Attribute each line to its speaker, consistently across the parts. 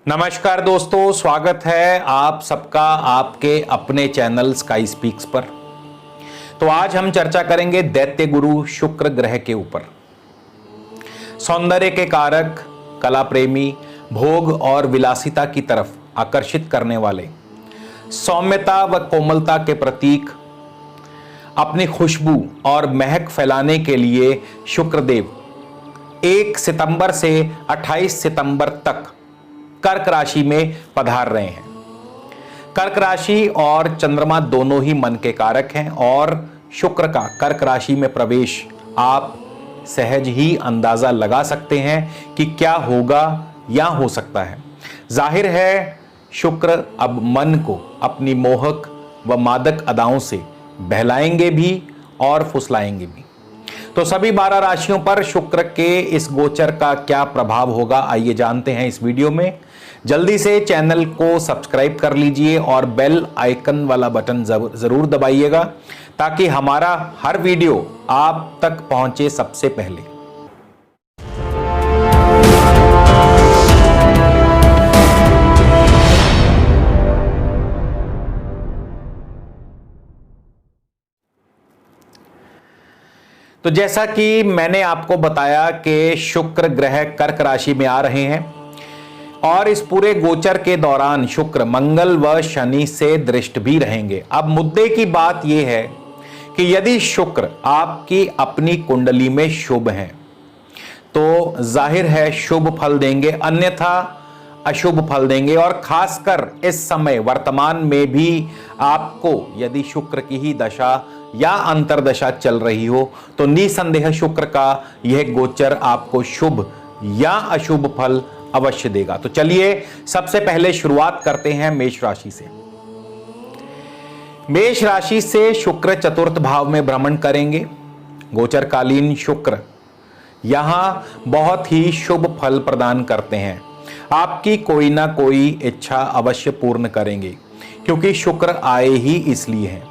Speaker 1: नमस्कार दोस्तों, स्वागत है आप सबका आपके अपने चैनल स्काई स्पीक्स पर। तो आज हम चर्चा करेंगे दैत्य गुरु शुक्र ग्रह के ऊपर। सौंदर्य के कारक, कला प्रेमी, भोग और विलासिता की तरफ आकर्षित करने वाले, सौम्यता व कोमलता के प्रतीक, अपनी खुशबू और महक फैलाने के लिए शुक्रदेव 1 सितंबर से 28 सितंबर तक कर्क राशि में पधार रहे हैं। कर्क राशि और चंद्रमा दोनों ही मन के कारक हैं और शुक्र का कर्क राशि में प्रवेश आप सहज ही अंदाजा लगा सकते हैं कि क्या होगा या हो सकता है। जाहिर है शुक्र अब मन को अपनी मोहक व मादक अदाओं से बहलाएंगे भी और फुसलाएंगे भी। तो सभी 12 राशियों पर शुक्र के इस गोचर का क्या प्रभाव होगा, आइए जानते हैं इस वीडियो में। जल्दी से चैनल को सब्सक्राइब कर लीजिए और बेल आइकन वाला बटन जरूर दबाइएगा ताकि हमारा हर वीडियो आप तक पहुंचे सबसे पहले। तो जैसा कि मैंने आपको बताया कि शुक्र ग्रह कर्क राशि में आ रहे हैं और इस पूरे गोचर के दौरान शुक्र मंगल व शनि से दृष्ट भी रहेंगे। अब मुद्दे की बात यह है कि यदि शुक्र आपकी अपनी कुंडली में शुभ है तो जाहिर है शुभ फल देंगे, अन्यथा अशुभ फल देंगे। और खासकर इस समय वर्तमान में भी आपको यदि शुक्र की ही दशा या अंतरदशा चल रही हो तो निसंदेह शुक्र का यह गोचर आपको शुभ या अशुभ फल अवश्य देगा। तो चलिए सबसे पहले शुरुआत करते हैं मेष राशि से। मेष राशि से शुक्र चतुर्थ भाव में भ्रमण करेंगे। गोचरकालीन शुक्र यहां बहुत ही शुभ फल प्रदान करते हैं। आपकी कोई ना कोई इच्छा अवश्य पूर्ण करेंगे क्योंकि शुक्र आए ही इसलिए हैं।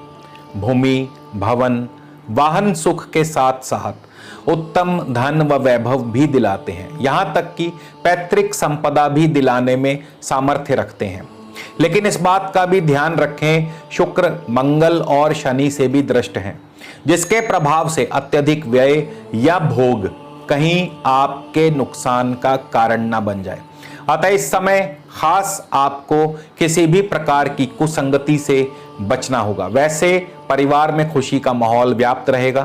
Speaker 1: भूमि, भवन, वाहन सुख के साथ साथ उत्तम धन व वैभव भी दिलाते हैं। यहां तक कि पैतृक संपदा भी दिलाने में सामर्थ्य रखते हैं। लेकिन इस बात का भी ध्यान रखें, शुक्र मंगल और शनि से भी दृष्ट हैं, जिसके प्रभाव से अत्यधिक व्यय या भोग कहीं आपके नुकसान का कारण ना बन जाए। अतः इस समय खास आपको किसी भी प्रकार की कुसंगति से बचना होगा। वैसे परिवार में खुशी का माहौल व्याप्त रहेगा,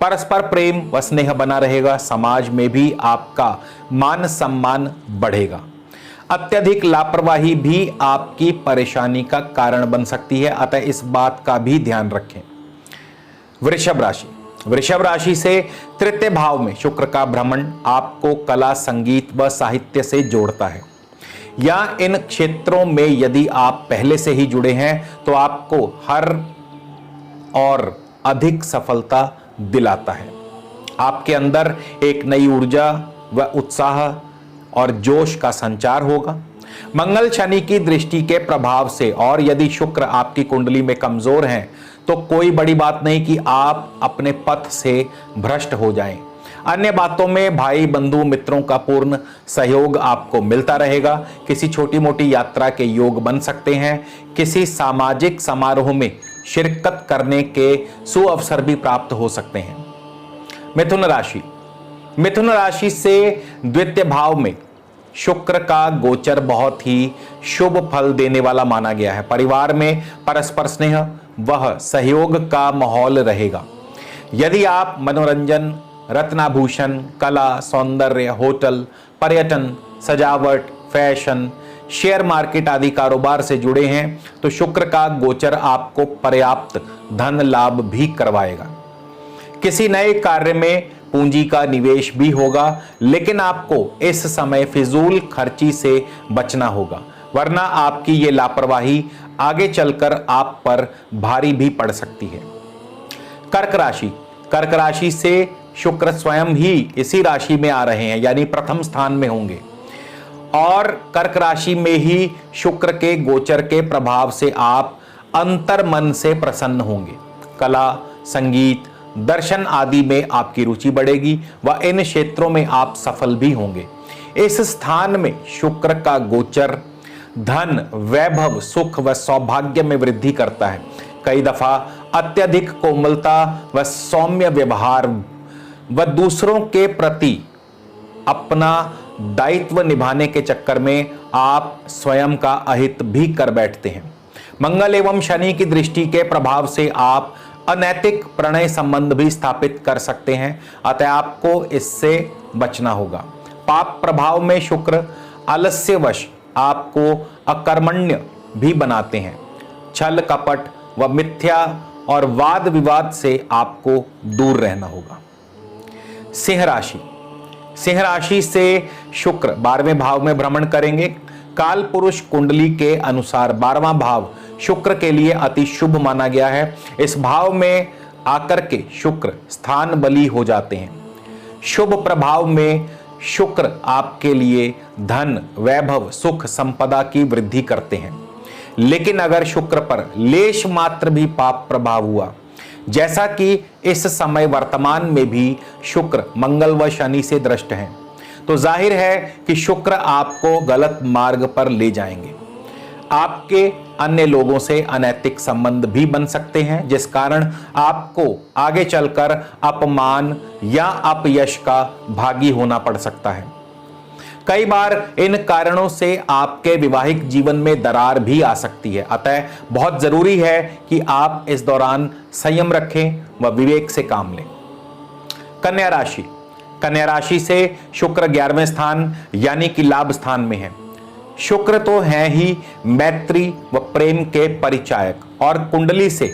Speaker 1: परस्पर प्रेम व स्नेह बना रहेगा, समाज में भी आपका मान सम्मान बढ़ेगा। अत्यधिक लापरवाही भी आपकी परेशानी का कारण बन सकती है, अतः इस बात का भी ध्यान रखें। वृषभ राशि। वृषभ राशि से तृतीय भाव में शुक्र का भ्रमण आपको कला, संगीत व साहित्य से जोड़ता है, या इन क्षेत्रों में यदि आप पहले से ही जुड़े हैं तो आपको हर और अधिक सफलता दिलाता है। आपके अंदर एक नई ऊर्जा व उत्साह और जोश का संचार होगा। मंगल शनि की दृष्टि के प्रभाव से और यदि शुक्र आपकी कुंडली में कमजोर हैं तो कोई बड़ी बात नहीं कि आप अपने पथ से भ्रष्ट हो जाएं। अन्य बातों में भाई, बंधु, मित्रों का पूर्ण सहयोग आपको मिलता रहेगा। किसी छोटी मोटी यात्रा के योग बन सकते हैं। किसी सामाजिक समारोह में शिरकत करने के सुअवसर भी प्राप्त हो सकते हैं। मिथुन राशि। मिथुन राशि से द्वितीय भाव में शुक्र का गोचर बहुत ही शुभ फल देने वाला माना गया है। परिवार में परस्पर स्नेह व सहयोग का माहौल रहेगा। यदि आप मनोरंजन, रत्नाभूषण, कला, सौंदर्य, होटल, पर्यटन, सजावट, फैशन, शेयर मार्केट आदि कारोबार से जुड़े हैं तो शुक्र का गोचर आपको पर्याप्त धन लाभ भी करवाएगा। किसी नए कार्य में पूंजी का निवेश भी होगा, लेकिन आपको इस समय फिजूल खर्ची से बचना होगा, वरना आपकी ये लापरवाही आगे चलकर आप पर भारी भी पड़ सकती है। कर्क राशि। कर्क राशि से शुक्र स्वयं ही इसी राशि में आ रहे हैं, यानी प्रथम स्थान में होंगे और कर्क राशि में ही शुक्र के गोचर के प्रभाव से आप अंतर मन से प्रसन्न होंगे। कला, संगीत, दर्शन आदि में आपकी रुचि बढ़ेगी व इन क्षेत्रों में आप सफल भी होंगे। इस स्थान में शुक्र का गोचर धन, वैभव, सुख व सौभाग्य में वृद्धि करता है। कई दफा अत्यधिक कोमलता व सौम्य व्यवहार व दूसरों के प्रति अपना दायित्व निभाने के चक्कर में आप स्वयं का अहित भी कर बैठते हैं। मंगल एवं शनि की दृष्टि के प्रभाव से आप अनैतिक प्रणय संबंध भी स्थापित कर सकते हैं, अतः आपको इससे बचना होगा। पाप प्रभाव में शुक्र आलस्यवश आपको अकर्मण्य भी बनाते हैं। छल कपट व मिथ्या और वाद विवाद से आपको दूर रहना होगा। सिंह राशि। सिंह राशि से शुक्र 12वें भाव में भ्रमण करेंगे। काल पुरुष कुंडली के अनुसार 12वां भाव शुक्र के लिए अति शुभ माना गया है। इस भाव में आकर के शुक्र स्थान बली हो जाते हैं। शुभ प्रभाव में शुक्र आपके लिए धन, वैभव, सुख, संपदा की वृद्धि करते हैं। लेकिन अगर शुक्र पर लेश मात्र भी पाप प्रभाव हुआ, जैसा कि इस समय वर्तमान में भी शुक्र मंगल व शनि से दृष्ट हैं, तो जाहिर है कि शुक्र आपको गलत मार्ग पर ले जाएंगे। आपके अन्य लोगों से अनैतिक संबंध भी बन सकते हैं, जिस कारण आपको आगे चलकर अपमान या अपयश का भागी होना पड़ सकता है। कई बार इन कारणों से आपके वैवाहिक जीवन में दरार भी आ सकती है, अतः बहुत जरूरी है कि आप इस दौरान संयम रखें व विवेक से काम लें। कन्या राशि। कन्या राशि से शुक्र 11वें स्थान यानी कि लाभ स्थान में है। शुक्र तो है ही मैत्री व प्रेम के परिचायक और कुंडली से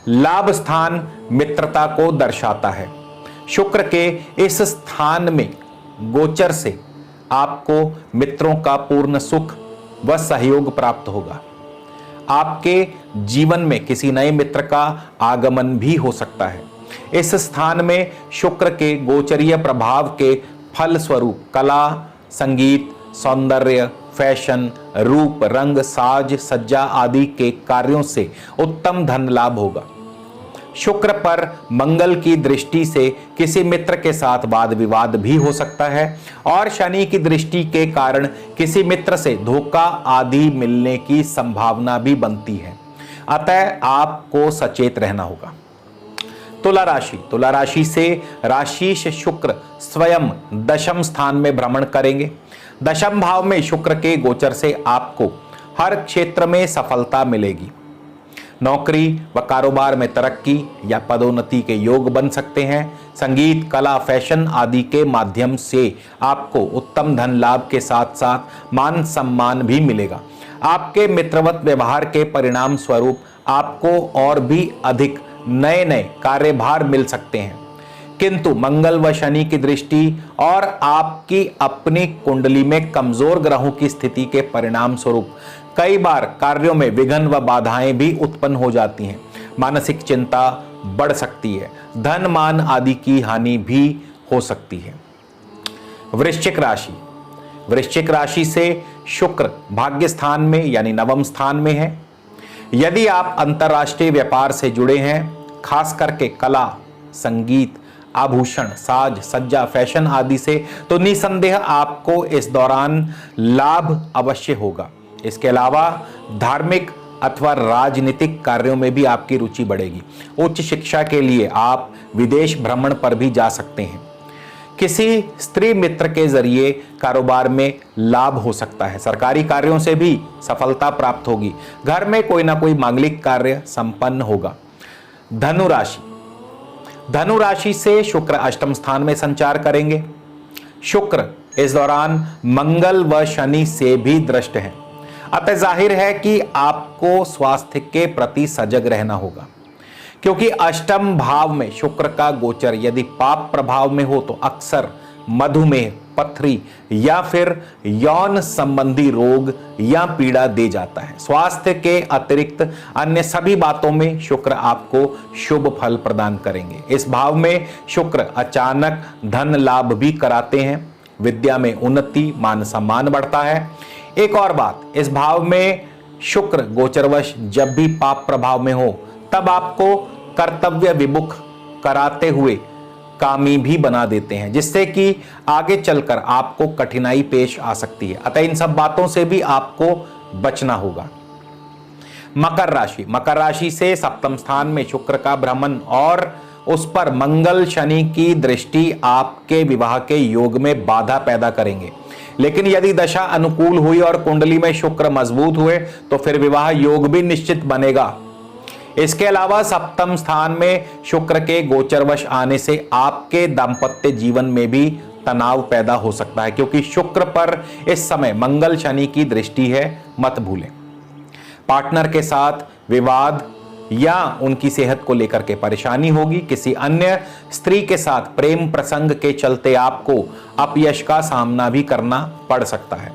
Speaker 1: लाभ स्थान मित्रता को दर्शाता है। शुक्र के इस स्थान में गोचर से आपको मित्रों का पूर्ण सुख व सहयोग प्राप्त होगा। आपके जीवन में किसी नए मित्र का आगमन भी हो सकता है। इस स्थान में शुक्र के गोचरीय प्रभाव के फल स्वरूप कला, संगीत, सौंदर्य, फैशन, रूप, रंग, साज सज्जा आदि के कार्यों से उत्तम धन लाभ होगा। शुक्र पर मंगल की दृष्टि से किसी मित्र के साथ वाद विवाद भी हो सकता है और शनि की दृष्टि के कारण किसी मित्र से धोखा आदि मिलने की संभावना भी बनती है, अतः आपको सचेत रहना होगा। तुला राशि। तुला राशि से राशिश शुक्र स्वयं दशम स्थान में भ्रमण करेंगे। दशम भाव में शुक्र के गोचर से आपको हर क्षेत्र में सफलता मिलेगी। नौकरी व कारोबार में तरक्की या पदोन्नति के योग बन सकते हैं। संगीत, कला, फैशन आदि के माध्यम से आपको उत्तम धन लाभ के साथ साथ मान सम्मान भी मिलेगा। आपके मित्रवत व्यवहार के परिणाम स्वरूप आपको और भी अधिक नए नए कार्यभार मिल सकते हैं, किंतु मंगल व शनि की दृष्टि और आपकी अपनी कुंडली में कमजोर ग्रहों की स्थिति के परिणाम स्वरूप कई बार कार्यों में विघ्न व बाधाएं भी उत्पन्न हो जाती हैं। मानसिक चिंता बढ़ सकती है, धन मान आदि की हानि भी हो सकती है। वृश्चिक राशि। वृश्चिक राशि से शुक्र भाग्य स्थान में यानी नवम स्थान में है। यदि आप अंतर्राष्ट्रीय व्यापार से जुड़े हैं, खास करके कला, संगीत, आभूषण, साज सज्जा, फैशन आदि से, तो निसंदेह आपको इस दौरान लाभ अवश्य होगा। इसके अलावा धार्मिक अथवा राजनीतिक कार्यों में भी आपकी रुचि बढ़ेगी। उच्च शिक्षा के लिए आप विदेश भ्रमण पर भी जा सकते हैं। किसी स्त्री मित्र के जरिए कारोबार में लाभ हो सकता है। सरकारी कार्यों से भी सफलता प्राप्त होगी। घर में कोई ना कोई मांगलिक कार्य संपन्न होगा। धनु राशि। धनु राशि से शुक्र अष्टम स्थान में संचार करेंगे। शुक्र इस दौरान मंगल व शनि से भी दृष्ट हैं, अतः जाहिर है कि आपको स्वास्थ्य के प्रति सजग रहना होगा, क्योंकि अष्टम भाव में शुक्र का गोचर यदि पाप प्रभाव में हो तो अक्सर मधुमेह, पथरी या फिर यौन संबंधी रोग या पीड़ा दे जाता है। स्वास्थ्य के अतिरिक्त अन्य सभी बातों में शुक्र आपको शुभ फल प्रदान करेंगे। इस भाव में शुक्र अचानक धन लाभ भी कराते हैं। विद्या में उन्नति, मान सम्मान बढ़ता है। एक और बात, इस भाव में शुक्र गोचरवश जब भी पाप प्रभाव में हो तब आपको कर्तव्य विमुख कराते हुए कामी भी बना देते हैं, जिससे कि आगे चलकर आपको कठिनाई पेश आ सकती है। अतः इन सब बातों से भी आपको बचना होगा। मकर राशि, मकर राशि से सप्तम स्थान में शुक्र का भ्रमण और उस पर मंगल शनि की दृष्टि आपके विवाह के योग में बाधा पैदा करेंगे। लेकिन यदि दशा अनुकूल हुई और कुंडली में शुक्र मजबूत हुए तो फिर विवाह योग भी निश्चित बनेगा। इसके अलावा सप्तम स्थान में शुक्र के गोचरवश आने से आपके दांपत्य जीवन में भी तनाव पैदा हो सकता है, क्योंकि शुक्र पर इस समय मंगल शनि की दृष्टि है, मत भूलें। पार्टनर के साथ विवाद या उनकी सेहत को लेकर के परेशानी होगी। किसी अन्य स्त्री के साथ प्रेम प्रसंग के चलते आपको अपयश का सामना भी करना पड़ सकता है।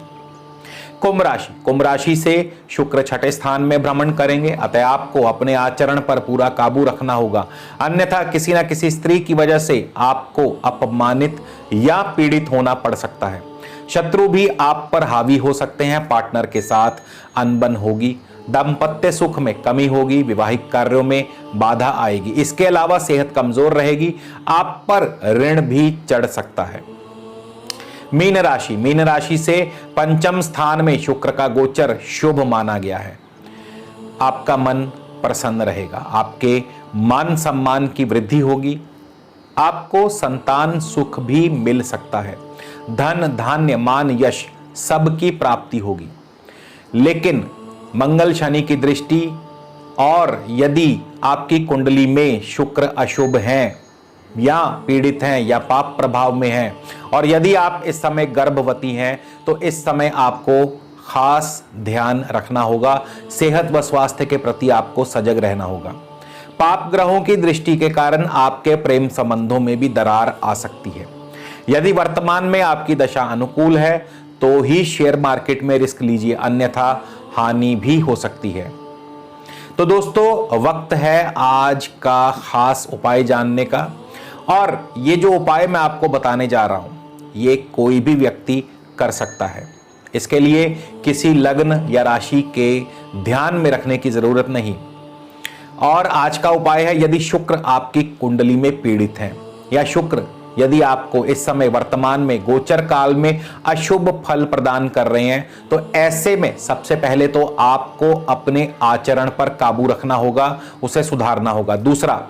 Speaker 1: कुंभ राशि, कुंभ राशि से शुक्र छठे स्थान में भ्रमण करेंगे, अतः आपको अपने आचरण पर पूरा काबू रखना होगा, अन्यथा किसी न किसी स्त्री की वजह से आपको अपमानित या पीड़ित होना पड़ सकता है। शत्रु भी आप पर हावी हो सकते हैं। पार्टनर के साथ अनबन होगी, दांपत्य सुख में कमी होगी, विवाहिक कार्यों में बाधा आएगी। इसके अलावा सेहत कमजोर रहेगी, आप पर ऋण भी चढ़ सकता है। मीन राशि, मीन राशि से पंचम स्थान में शुक्र का गोचर शुभ माना गया है। आपका मन प्रसन्न रहेगा, आपके मान सम्मान की वृद्धि होगी, आपको संतान सुख भी मिल सकता है। धन धान्य मान यश सबकी प्राप्ति होगी। लेकिन मंगल शनि की दृष्टि और यदि आपकी कुंडली में शुक्र अशुभ हैं या पीड़ित हैं या पाप प्रभाव में हैं, और यदि आप इस समय गर्भवती हैं तो इस समय आपको खास ध्यान रखना होगा। सेहत व स्वास्थ्य के प्रति आपको सजग रहना होगा। पाप ग्रहों की दृष्टि के कारण आपके प्रेम संबंधों में भी दरार आ सकती है। यदि वर्तमान में आपकी दशा अनुकूल है तो ही शेयर मार्केट में रिस्क लीजिए, अन्यथा हानि भी हो सकती है। तो दोस्तों, वक्त है आज का खास उपाय जानने का, और ये जो उपाय मैं आपको बताने जा रहा हूं ये कोई भी व्यक्ति कर सकता है। इसके लिए किसी लग्न या राशि के ध्यान में रखने की जरूरत नहीं। और आज का उपाय है, यदि शुक्र आपकी कुंडली में पीड़ित है या शुक्र यदि आपको इस समय वर्तमान में गोचर काल में अशुभ फल प्रदान कर रहे हैं, तो ऐसे में सबसे पहले तो आपको अपने आचरण पर काबू रखना होगा, उसे सुधारना होगा। दूसरा,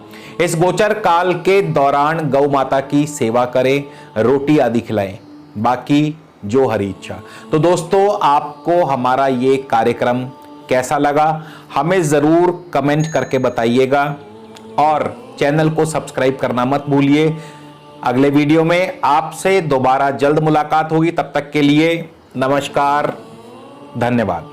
Speaker 1: इस गोचर काल के दौरान गौ माता की सेवा करें, रोटी आदि खिलाएं, बाकी जो हरी इच्छा। तो दोस्तों, आपको हमारा ये कार्यक्रम कैसा लगा हमें जरूर कमेंट करके बताइएगा, और चैनल को सब्सक्राइब करना मत भूलिए। अगले वीडियो में आपसे दोबारा जल्द मुलाकात होगी। तब तक के लिए नमस्कार, धन्यवाद।